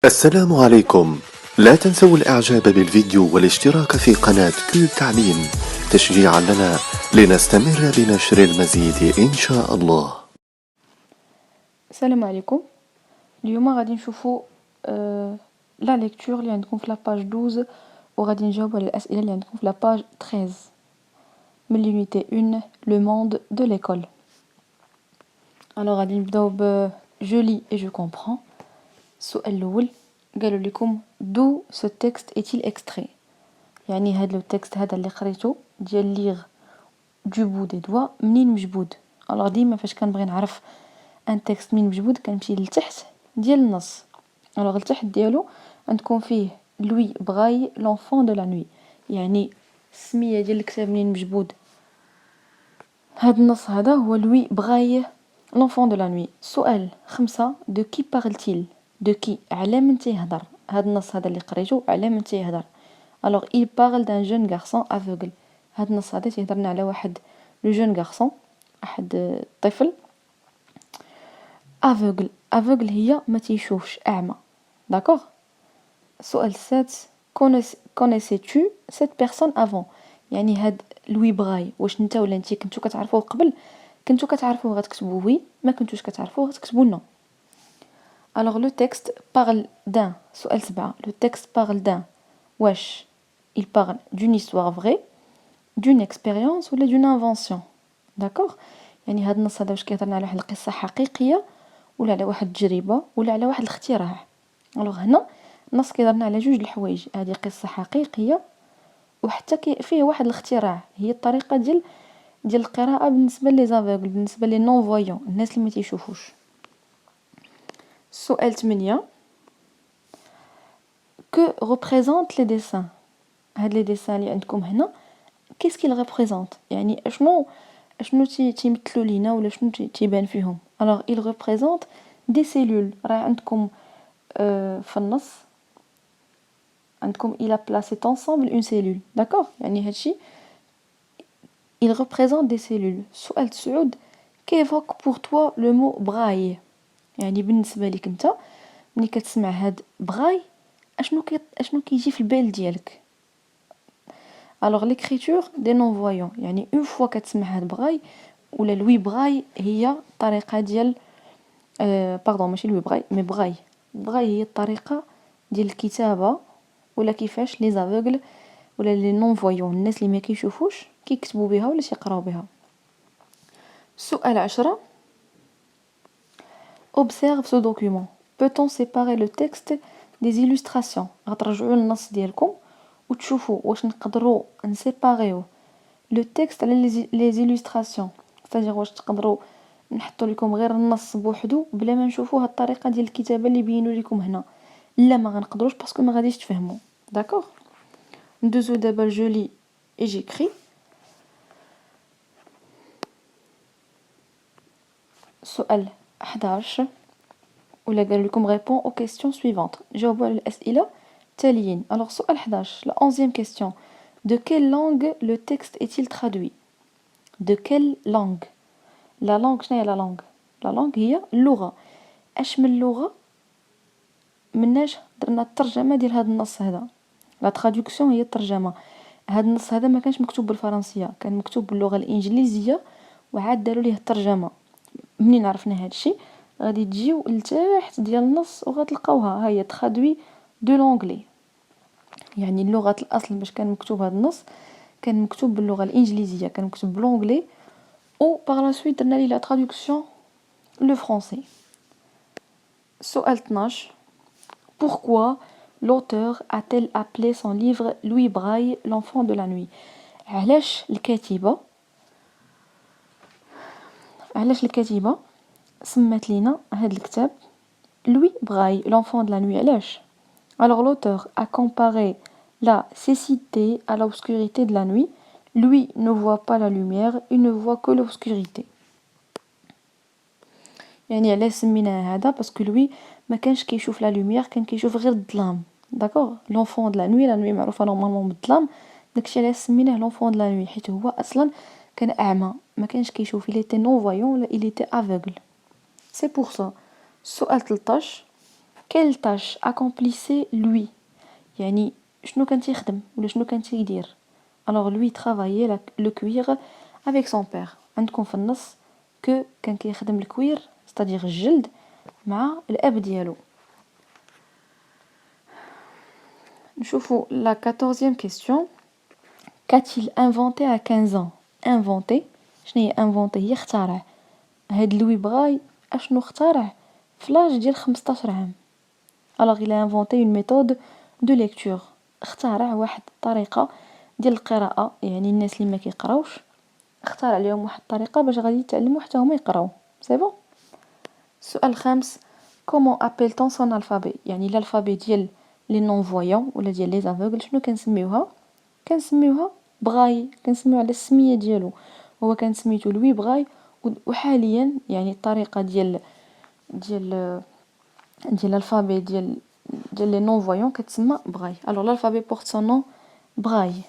السلام عليكم. لا تنسوا الإعجاب بالفيديو والاشتراك في قناة كيوب تعليم تشجيعا لنا لنستمر بنشر المزيد إن شاء الله. السلام عليكم. اليوم غادي نشوفوا لا ليكتور اللي عندكم في لاباج 12 وغادي نجاوبوا على الاسئله اللي عندكم في لاباج 13 من لونيتي 1 لو موند دو ليكول. الوغ غادي نبداو ب جو لي اي جو كومبرون. السؤال الاول قالوا لكم دو سو تيكست ايتيل اكستري، يعني هذا لو تيكست هذا اللي قريته ديال ليغ دو بو دي دوا منين مجبود. الوغ ديما فاش كنبغي نعرف ان تيكست منين مجبود كنمشي لتحت ديال النص. الوغ التحت ديالو عندكم فيه لوي بغاي لونفون دو لا نوي، يعني السميه ديال الكتاب منين مجبود. هاد النص هذا هو لوي بغاي لونفون دو لا نوي. سؤال 5 دو كي بارل-تيل، دو كي على من تيهضر. هاد النص هذا اللي قريتو على من تيهضر. الوغ il parle d'un jeune garçon aveugle. هاد النص هذا تيهضرنا على واحد لو جون غارسون، واحد الطفل aveugle. aveugle هي ما تيشوفش، اعمى. داكوغ. السؤال السادس connaissais-tu cette personne avant، يعني هاد لوي بغاي واش نتا ولا نتي كنتو كتعرفوه قبل؟ كنتو كتعرفوه غتكتبوا وي، ما كنتوش كتعرفوه غتكتبوا نو. alors le texte parle d'un. سؤال 7 le texte parle d'un، واش il parle d'une histoire vraie، d'une expérience ولا d'une invention. داكوغ، يعني هاد النص هذا واش كيهضرنا على واحد القصه حقيقيه ولا على واحد التجربه ولا على واحد الاختراع. الوغ هنا النص كيهضرنا على جوج الحوايج، هذه قصه حقيقيه وحتى فيه واحد الاختراع، هي الطريقه ديال القراءه بالنسبه لي زافيغل، بالنسبه لي نون فويون، الناس اللي ما تيشوفوش. السؤال 8 que représentent les dessins. هاد لي ديسان اللي عندكم هنا كيس كي ريبريزونط، يعني اشنو تيمثلوا لينا ولا شنو تيبان فيهم. alors il représente des cellules. راه عندكم في النص عندكم il a placé ensemble une cellule. d'accord، يعني هادشي il représente des cellules. سؤال 9 qu'évoque pour toi le mot braille، يعني بالنسبه لك انت ملي كتسمع هاد براي اشنو كيجي في البال ديالك. alors l'écriture des non voyants، يعني une fois كتسمع هاد براي ولا لوي براي هي الطريقه ديال باردون ماشي لوي براي مي براي. براي هي الطريقه ديال الكتابه ولا كيفاش لي زافوغل ولا لي نون فويون، الناس اللي ما كيشوفوش كيكتبوا بها ولا يقراو بها. سؤال 10 observe ce document. peut-on séparer le texte des illustrations. غترجعوا للنص ديالكم وتشوفوا واش نقدروا نسيباريو لو تيكست على لي زيلوستراسيون، c'est-à-dire واش تقدروا نحطوا لكم غير النص بوحدو بلا ما نشوفوا هاد الطريقه ديال الكتابه اللي بينوا لكم هنا. لا ما غنقدروش باسكو ما غاديش تفهموا. داكوغ، ندوزو دابا الجولي اي جيكري. سؤال 11 ولا قالوا لكم répond aux questions suivantes، جاوبوا على الاسئله التاليين. alors سؤال 11 la 11e question de quelle langue le texte est-il traduit. de quelle langue. la langue شنو هي la langue. la langue هي اللغه. اش من لغه مناش درنا الترجمه ديال هذا النص هذا. لا تراديكسيون هي الترجمه. هذا النص هذا ما كانش مكتوب بالفرنسيه، كان مكتوب باللغه الانجليزيه وعاد داروا ليه الترجمه. منين عرفنا هذا الشيء؟ غادي تجيو لتحت ديال النص وغتلقاوها هي ترادوي دو لونغلي، يعني اللغه الاصل باش كان مكتوب هذا النص كان مكتوب باللغه الانجليزيه، كان مكتوب بالانجلي او باغ لا سويت درنا ليه لا تراديكسيون لو فرونسي. سؤال 12 pourquoi l'auteur a-t-elle appelé son livre Louis Braille l'enfant de la nuit. علاش الكاتبه سمات لينا هذا الكتاب Louis Braille l'enfant de la nuit. علاش؟ alors l'auteur a comparé la cécité à l'obscurité de la nuit. Lui ne voit pas la lumière, il ne voit que l'obscurité. يعني علاش سميناه هذا باسكو لوي ما كانش كيشوف لا لوميير، كان كيشوف غير الظلام. داكوغ، لونفون دو لا نوي، لا نوي معروفه نورمالمون بالظلام، داكشي علاش سميناه لونفون دو لا نوي، حيت هو اصلا كان اعمى ما كانش كيشوف. il était non voyant ولا il était aveugle. c'est pour ça. سؤال 13 quelle tâche accomplissait lui يعني شنو كان تيخدم ولا شنو كان تيدير. alors lui travaillait le cuir avec son père. عندكم في النص que كان كيخدم الكوير c'est-à-dire الجلد مع الاب ديالو. نشوفوا la 14e question. Qu'a-t-il inventé à 15 ans? Inventé شنو هي inventé؟ هي اخترع. هاد لوي بغاي اشنو اخترع في لاج ديال 15 عام. alors il a inventé une méthode de lecture. اخترع واحد الطريقه ديال القراءه، يعني الناس اللي ما كيقراوش اخترع لهم واحد الطريقه باش غادي يتعلموا حتى هما يقراو. سي بون. السؤال الخامس. comment appelle-t-on son alphabet؟ يعني الالفابي ديال لي نون فويون ولا ديال لي افوغل شنو كنسميوها؟ كنسميوها بغاي، كنسميو على السميه ديالو. هو كان سميتو لوي بغاي، وحاليا يعني الطريقه ديال الالفابي ديال لي نون فويون كتسمى بغاي. alors l'alphabet porte son nom Braille.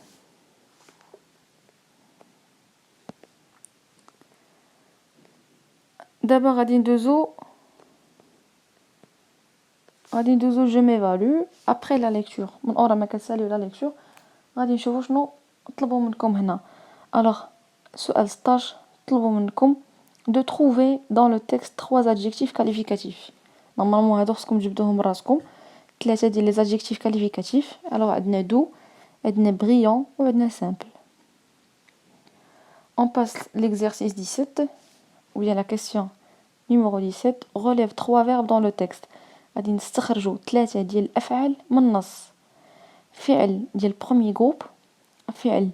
دابا غادي ندوزو je m'évalue après la lecture. من اورا ما كتساليو la lecture غادي نشوفو شنو طلبوا منكم هنا. alors سؤال 16 طلبوا منكم de trouver dans le texte 3 adjectifs qualificatifs. نورمالمون هادو خصكم تجبدوهم راسكم، 3 ديال لي adjectifs qualificatifs. alors عندنا doux، عندنا brillant وعندنا simple. on passe l'exercice 17 ou bien la question numéro 17. relève 3 verbes dans le texte. غادي نستخرجوا 3 ديال الافعال من النص. فعل ديال premier groupe، فعل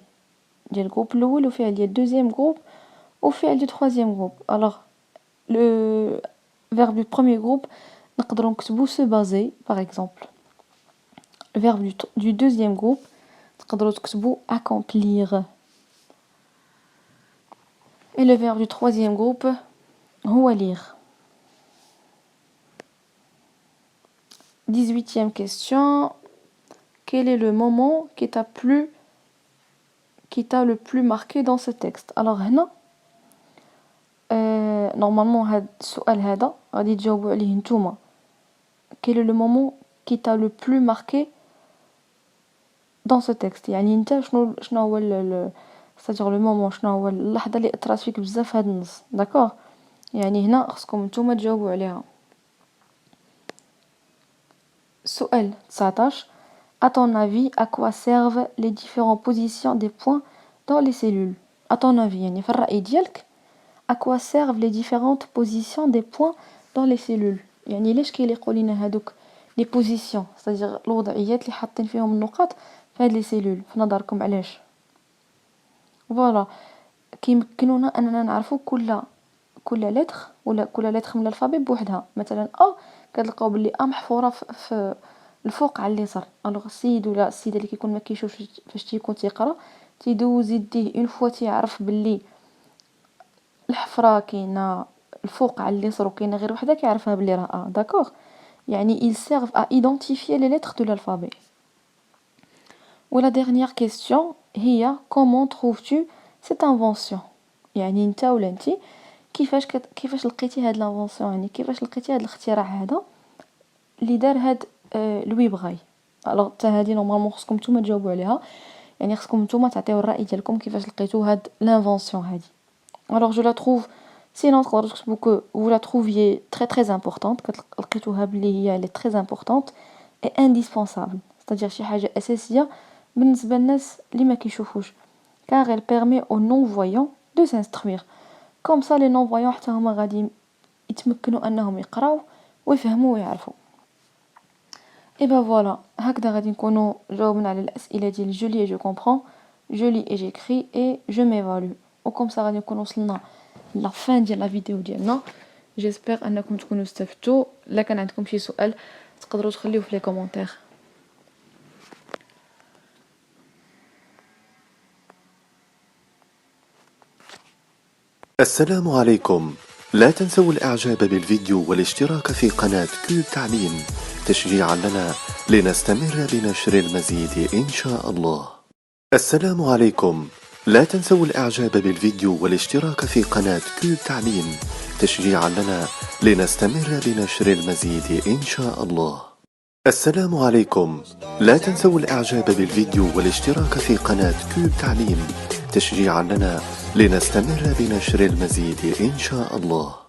ديال الجروب الاول، وفعل ديال deuxième groupe، وفعل ديال troisième groupe. alors le verbe du premier groupe نقدروا نكتبوا se baser par exemple. le verbe du deuxième groupe تقدروا تكتبوا accomplir. et le verbe du troisième groupe هو lire. 18e question. quel est le moment qui t'a le plus marqué dans ce texte? alors هنا normalement هاد السؤال هذا غادي تجاوبوا عليه نتوما. quel est le moment qui t'a le plus marqué dans ce texte؟ يعني انت شنو هو c'est-à-dire le moment، شنو هو اللحظه اللي اثرت فيك بزاف هاد النص. داكوغ، يعني هنا خصكم نتوما تجاوبوا عليها. سؤال 19. à ton avis à quoi servent les différentes positions des points dans les cellules؟ à ton avis يعني في الرأي ديالك à quoi servent les différentes positions des points dans les cellules؟ يعني ليش كيليقوا لينا هادوك لي بوزيسيون، c'est-à-dire الوضعيات اللي حاطين فيهم النقاط في هاد لي سيلول، في نظركم علاش؟ فوالا كيمكنونا اننا نعرفوا كل لتر ولا كل لتر من الالفابي بوحدها. مثلا كتلقاو باللي محفوره في الفوق على اليسار. الوغ السيد ولا السيده اللي كيكون ما كيشوفش فاش تيكون تيقرا تيدوز يديه اون فوا تيعرف باللي الحفره كاينه الفوق على اليسار وكاينه غير وحده كيعرفها باللي راه داكوغ. يعني ils servent à identifier les lettres de l'alphabet. ou la dernière question هي comment trouves-tu cette invention؟ يعني انت ولا انتي كيفاش لقيتي هاد لانفونسيون، يعني كيفاش لقيتي هاد الاختراع هذا اللي دار هاد لوي بغاي. الوغ حتى هادي نورمالمون خصكم نتوما تجاوبوا عليها، يعني خصكم نتوما تعطيو الراي ديالكم كيفاش لقيتوا هاد لانفونسيون هادي. الوغ جو لا تروف سينون تقدروا تكتبوا كو vous la trouviez très très importante، لقيتوها بلي هي اللي très importante et indispensable، c'est-à-dire شي حاجه اساسيه بالنسبه للناس اللي ما كيشوفوش، car elle permet aux non-voyants de s'instruire. comme ça les non-voyants حتى هما غادي يتمكنوا انهم يقراو ويفهموا ويعرفوا. et ben voilà هكذا غادي نكونوا جاوبنا على الاسئله ديال je lis et je comprends, je lis et j'écris et je m'évalue. وكم ça غادي نكونوا وصلنا لا فين ديال لا فيديو ديالنا. جيسبر انكم تكونوا استفدتوا. الا كان عندكم شي سؤال تقدروا تخليوه في لي كومونتير. السلام عليكم. لا تنسوا الاعجاب بالفيديو والاشتراك في قناة كيوب تعليم تشجيعا لنا لنستمر بنشر المزيد ان شاء الله. السلام عليكم. لا تنسوا الاعجاب بالفيديو والاشتراك في قناة كيوب تعليم تشجيعا لنا لنستمر بنشر المزيد إن شاء الله. السلام عليكم. لا تنسوا الإعجاب بالفيديو والاشتراك في قناة كيوب تعليم تشجيعا لنا لنستمر بنشر المزيد إن شاء الله.